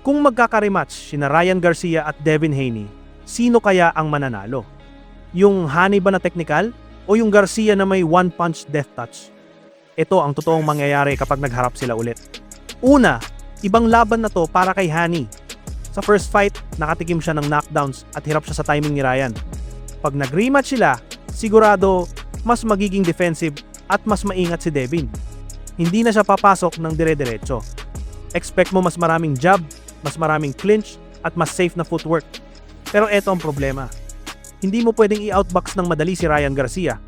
Kung magkaka-rematch sina Ryan Garcia at Devin Haney, sino kaya ang mananalo? Yung Haney ba na technical o yung Garcia na may one-punch death touch? Ito ang totoong mangyayari kapag nagharap sila ulit. Una, ibang laban na to para kay Haney. Sa first fight, nakatikim siya ng knockdowns at hirap siya sa timing ni Ryan. Pag nag-rematch sila, sigurado mas magiging defensive at mas maingat si Devin. Hindi na siya papasok ng dire-diretso. Expect mo mas maraming jab, mas maraming clinch, at mas safe na footwork. Pero eto ang problema. Hindi mo pwedeng i-outbox ng madali si Ryan Garcia.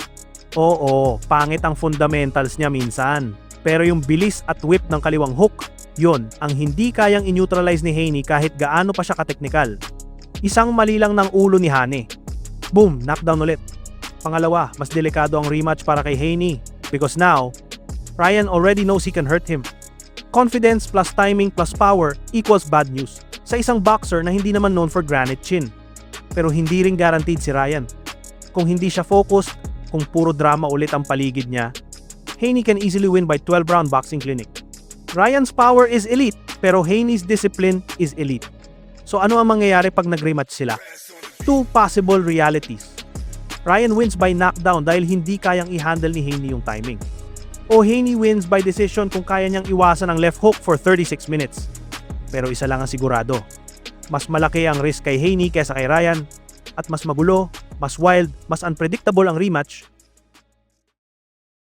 Oo, pangit ang fundamentals niya minsan. Pero yung bilis at whip ng kaliwang hook, yon ang hindi kayang i-neutralize ni Haney kahit gaano pa siya ka-technical. Isang mali lang ng ulo ni Haney. Boom, knockdown ulit. Pangalawa, mas delikado ang rematch para kay Haney because now, Ryan already knows he can hurt him. Confidence plus timing plus power equals bad news sa isang boxer na hindi naman known for granite chin. Pero hindi rin guaranteed si Ryan. Kung hindi siya focused, kung puro drama ulit ang paligid niya, Haney can easily win by 12-round boxing clinic. Ryan's power is elite, pero Haney's discipline is elite. So ano ang mangyayari pag nag-rematch sila? Two possible realities. Ryan wins by knockdown dahil hindi kayang i-handle ni Haney yung timing. O Haney wins by decision kung kaya niyang iwasan ang left hook for 36 minutes. Pero isa lang ang sigurado. Mas malaki ang risk kay Haney kaysa kay Ryan at mas magulo, mas wild, mas unpredictable ang rematch